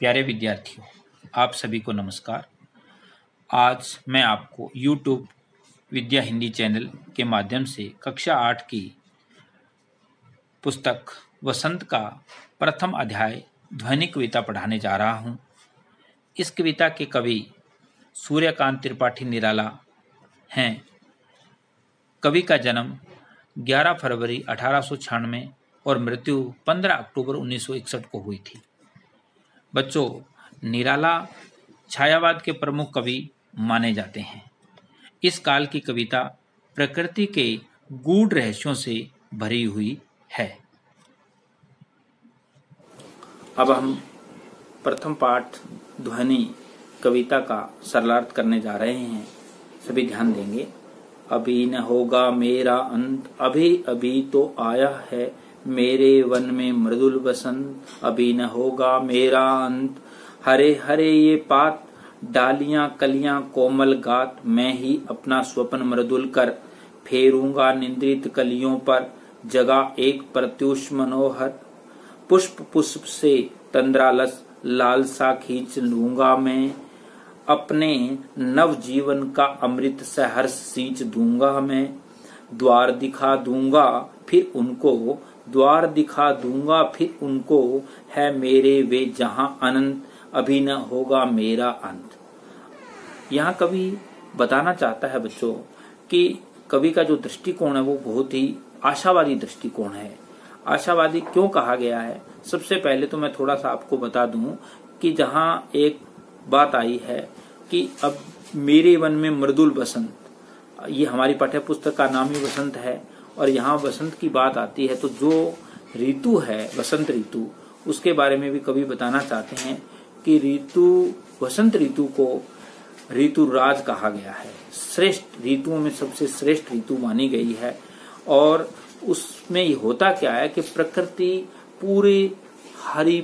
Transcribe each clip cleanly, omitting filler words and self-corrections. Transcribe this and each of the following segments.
प्यारे विद्यार्थियों, आप सभी को नमस्कार। आज मैं आपको YouTube विद्या हिंदी चैनल के माध्यम से कक्षा 8 की पुस्तक वसंत का प्रथम अध्याय ध्वनि कविता पढ़ाने जा रहा हूँ। इस कविता के कवि सूर्यकांत त्रिपाठी निराला हैं। कवि का जन्म 11 फरवरी 1896 और मृत्यु 15 अक्टूबर 1961 को हुई थी। बच्चों, निराला छायावाद के प्रमुख कवि माने जाते हैं। इस काल की कविता प्रकृति के गूढ़ रहस्यों से भरी हुई है। अब हम प्रथम पाठ ध्वनि कविता का सरलार्थ करने जा रहे हैं। सभी ध्यान देंगे। अभी न होगा मेरा अंत, अभी अभी तो आया है मेरे वन में मृदुल बसंत। अभी न होगा मेरा अंत, हरे हरे ये पात, डालियां कलियां कोमल गात। मैं ही अपना स्वप्न मृदुल कर फेरूंगा निंद्रित कलियों पर। जगा एक प्रत्युष मनोहर, पुष्प पुष्प से तंद्रालस लालसा खींच लूंगा मैं। अपने नव जीवन का अमृत सहर्ष सींच दूंगा मैं। द्वार दिखा दूंगा फिर उनको, द्वार दिखा दूंगा फिर उनको, है मेरे वे जहां अनंत। अभी न होगा मेरा अंत। यहाँ कवि बताना चाहता है बच्चों कि कवि का जो दृष्टिकोण है वो बहुत ही आशावादी दृष्टिकोण है। आशावादी क्यों कहा गया है? सबसे पहले तो मैं थोड़ा सा आपको बता दूं कि जहाँ एक बात आई है कि अब मेरे वन में मृदुल बसंत, ये हमारी पाठ्य पुस्तक का नाम ही वसंत है और यहाँ वसंत की बात आती है तो जो ऋतु है वसंत ऋतु, उसके बारे में भी कवि बताना चाहते हैं कि ऋतु, वसंत ऋतु को ऋतु राज कहा गया है। श्रेष्ठ ऋतुओं में सबसे श्रेष्ठ ऋतु मानी गई है। और उसमें ये होता क्या है कि प्रकृति पूरी हरी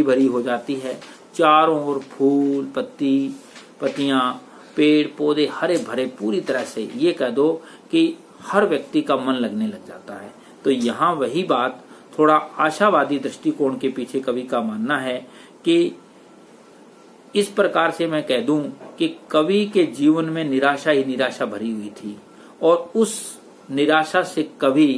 भरी हो जाती है। चारों ओर फूल, पत्तियां, पेड़ पौधे हरे भरे पूरी तरह से, ये कह दो कि हर व्यक्ति का मन लगने लग जाता है। तो यहाँ वही बात, थोड़ा आशावादी दृष्टिकोण के पीछे कवि का मानना है कि इस प्रकार से मैं कह दूं कि कवि के जीवन में निराशा ही निराशा भरी हुई थी और उस निराशा से कवि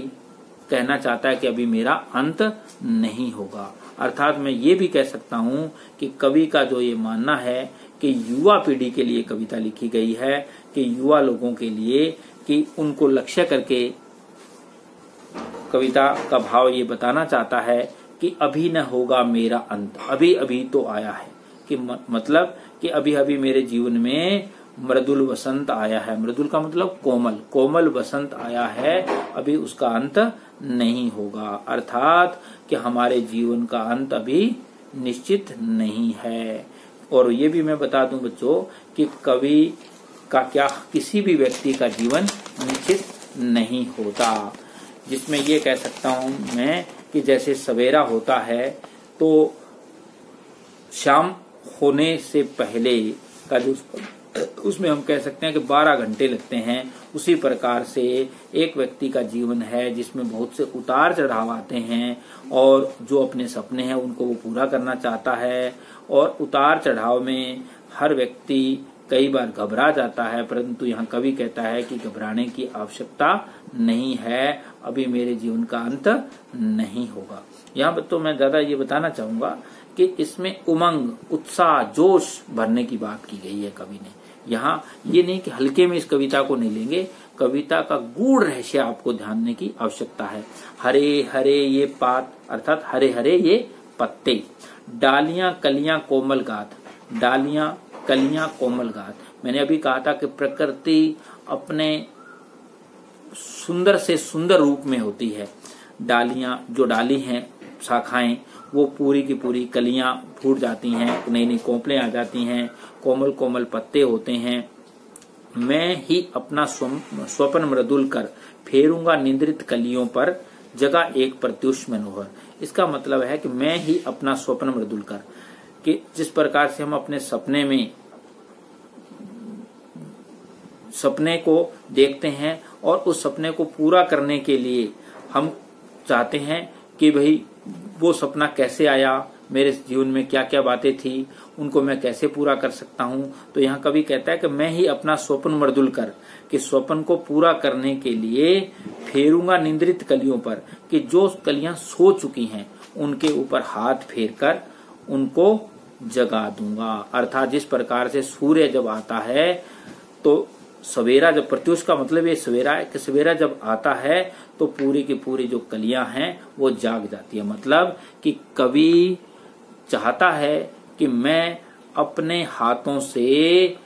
कहना चाहता है कि अभी मेरा अंत नहीं होगा। अर्थात मैं ये भी कह सकता हूं कि कवि का जो ये मानना है कि युवा पीढ़ी के लिए कविता लिखी गई है, कि युवा लोगों के लिए, कि उनको लक्ष्य करके कविता का भाव ये बताना चाहता है कि अभी न होगा मेरा अंत, अभी अभी तो आया है। कि मतलब कि अभी अभी मेरे जीवन में मृदुल वसंत आया है। मृदुल का मतलब कोमल, कोमल वसंत आया है, अभी उसका अंत नहीं होगा। अर्थात कि हमारे जीवन का अंत अभी निश्चित नहीं है। और ये भी मैं बता दूं बच्चों कि कवि का क्या किसी भी व्यक्ति का जीवन निश्चित नहीं होता। जिसमें ये कह सकता हूं मैं कि जैसे सवेरा होता है तो शाम होने से पहले का जो उसमें हम कह सकते हैं कि 12 घंटे लगते हैं। उसी प्रकार से एक व्यक्ति का जीवन है जिसमें बहुत से उतार चढ़ाव आते हैं और जो अपने सपने हैं उनको वो पूरा करना चाहता है। और उतार चढ़ाव में हर व्यक्ति कई बार घबरा जाता है, परंतु यहाँ कवि कहता है कि घबराने की आवश्यकता नहीं है, अभी मेरे जीवन का अंत नहीं होगा। यहाँ तो मैं ज्यादा ये बताना चाहूंगा कि इसमें उमंग, उत्साह, जोश भरने की बात की गई है कवि ने। यहाँ ये नहीं कि हल्के में इस कविता को नहीं लेंगे, कविता का गूढ़ रहस्य आपको ध्यान देने की आवश्यकता है। हरे हरे ये पात, अर्थात हरे हरे ये पत्ते, डालियां कलियां कोमल गात, डालियां कलियां कोमल गात। मैंने अभी कहा था कि प्रकृति अपने सुंदर से सुंदर रूप में होती है। डालियां, जो डाली हैं, शाखाएं, वो पूरी की पूरी, कलियां फूट जाती हैं, नई नई कोंपलें आ जाती हैं, कोमल कोमल पत्ते होते हैं। मैं ही अपना स्वप्न मृदुल कर फेरूंगा निंद्रित कलियों पर, जगह एक प्रत्युष मनोहर। इसका मतलब है कि मैं ही अपना स्वप्न मृदुल कर, कि जिस प्रकार से हम अपने सपने को देखते हैं और उस सपने को पूरा करने के लिए हम चाहते हैं कि भाई वो सपना कैसे आया, मेरे जीवन में क्या क्या बातें थी, उनको मैं कैसे पूरा कर सकता हूँ। तो यहाँ कवि कहता है कि मैं ही अपना स्वप्न मर्दुल कर, कि स्वप्न को पूरा करने के लिए फेरूंगा निंद्रित कलियों पर, कि जो कलियां सो चुकी हैं उनके ऊपर हाथ फेर कर उनको जगा दूंगा। अर्थात जिस प्रकार से सूर्य जब आता है तो सवेरा, जब प्रत्युष का मतलब ये सवेरा है कि सवेरा जब आता है तो पूरी की पूरी जो कलियां हैं वो जाग जाती है। मतलब कि कवि चाहता है कि मैं अपने हाथों से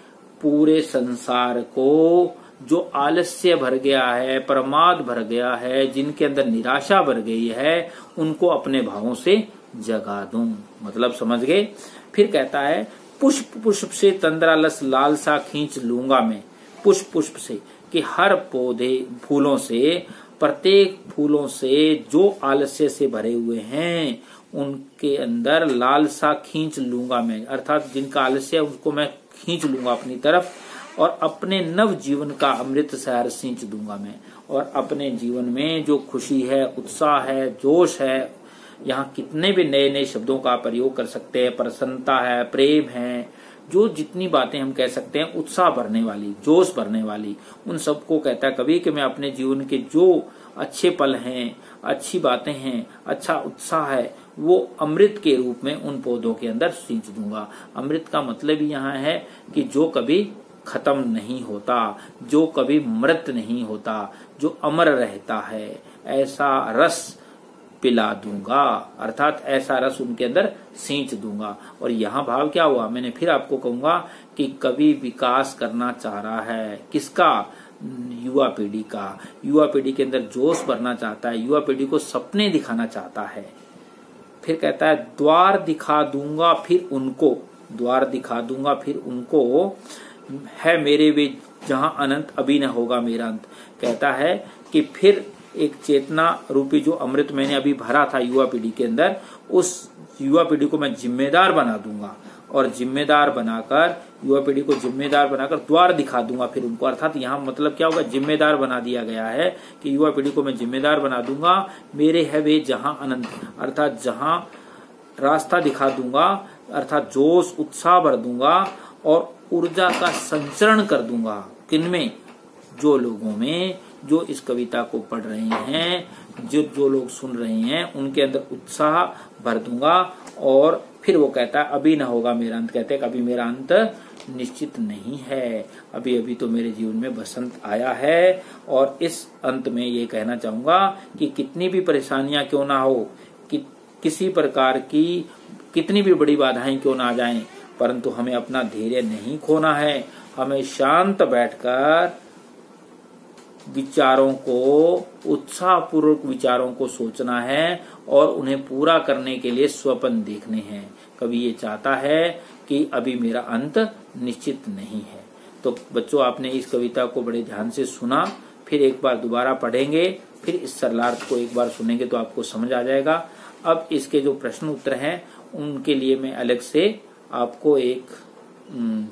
पूरे संसार को, जो आलस्य भर गया है, प्रमाद भर गया है, जिनके अंदर निराशा भर गई है, उनको अपने भावों से जगा दूं। मतलब समझ गए। फिर कहता है पुष्प पुष्प से तंद्रालस लालसा खींच लूंगा मैं। पुष्प पुष्प से, कि हर पौधे फूलों से, प्रत्येक फूलों से जो आलस्य से भरे हुए हैं उनके अंदर लालसा खींच लूंगा मैं। अर्थात जिनका आलस्य है उसको मैं खींच लूंगा अपनी तरफ, और अपने नव जीवन का अमृत सैर सींच दूंगा मैं। और अपने जीवन में जो खुशी है, उत्साह है, जोश है, यहाँ कितने भी नए नए शब्दों का प्रयोग कर सकते हैं, प्रसन्नता है, प्रेम है, जो जितनी बातें हम कह सकते हैं उत्साह भरने वाली, जोश भरने वाली, उन सबको कहता है कवि कि मैं अपने जीवन के जो अच्छे पल हैं, अच्छी बातें हैं, अच्छा उत्साह है, वो अमृत के रूप में उन पौधों के अंदर सींच दूंगा। अमृत का मतलब ही यहाँ है कि जो कभी खत्म नहीं होता, जो कभी मृत नहीं होता, जो अमर रहता है, ऐसा रस पिला दूंगा। अर्थात ऐसा रस उनके अंदर सींच दूंगा। और यहाँ भाव क्या हुआ, मैंने फिर आपको कहूंगा कि कवि विकास करना चाह रहा है। किसका? युवा पीढ़ी का। युवा पीढ़ी के अंदर जोश भरना चाहता है, युवा पीढ़ी को सपने दिखाना चाहता है। फिर कहता है द्वार दिखा दूंगा फिर उनको, द्वार दिखा दूंगा फिर उनको, है मेरे वे जहां अनंत अभी न होगा मेरा अंत। कहता है कि फिर एक चेतना रूपी जो अमृत मैंने अभी भरा था युवा पीढ़ी के अंदर, उस युवा पीढ़ी को मैं जिम्मेदार बना दूंगा, और जिम्मेदार बनाकर, युवा पीढ़ी को जिम्मेदार बनाकर द्वार दिखा दूंगा फिर उनको। अर्थात यहाँ मतलब क्या होगा, जिम्मेदार बना दिया गया है कि युवा पीढ़ी को मैं जिम्मेदार बना दूंगा। मेरे है वे जहां अनंत, अर्थात जहां रास्ता दिखा दूंगा, अर्थात जोश उत्साह भर दूंगा और ऊर्जा का संचरण कर दूंगा। किनमें? जो लोगों में, जो इस कविता को पढ़ रहे हैं, जो लोग सुन रहे हैं, उनके अंदर उत्साह भर दूंगा। और फिर वो कहता है अभी ना होगा मेरा अंत। कहते हैं अभी मेरा अंत निश्चित नहीं है, अभी अभी तो मेरे जीवन में बसंत आया है। और इस अंत में ये कहना चाहूंगा कि कितनी भी परेशानियां क्यों ना हो, कि किसी प्रकार की कितनी भी बड़ी बाधाएं क्यों ना आ जाएं, परंतु हमें अपना धैर्य नहीं खोना है। हमें शांत बैठकर विचारों को, उत्साहपूर्वक विचारों को सोचना है और उन्हें पूरा करने के लिए स्वप्न देखने हैं। कवि ये चाहता है कि अभी मेरा अंत निश्चित नहीं है। तो बच्चों, आपने इस कविता को बड़े ध्यान से सुना, फिर एक बार दोबारा पढ़ेंगे, फिर इस सरलार्थ को एक बार सुनेंगे तो आपको समझ आ जाएगा। अब इसके जो प्रश्न उत्तर हैं उनके लिए मैं अलग से आपको एक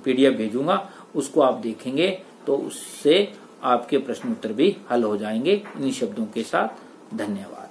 PDF भेजूंगा, उसको आप देखेंगे तो उससे आपके प्रश्न उत्तर भी हल हो जाएंगे इन्हीं शब्दों के साथ। धन्यवाद।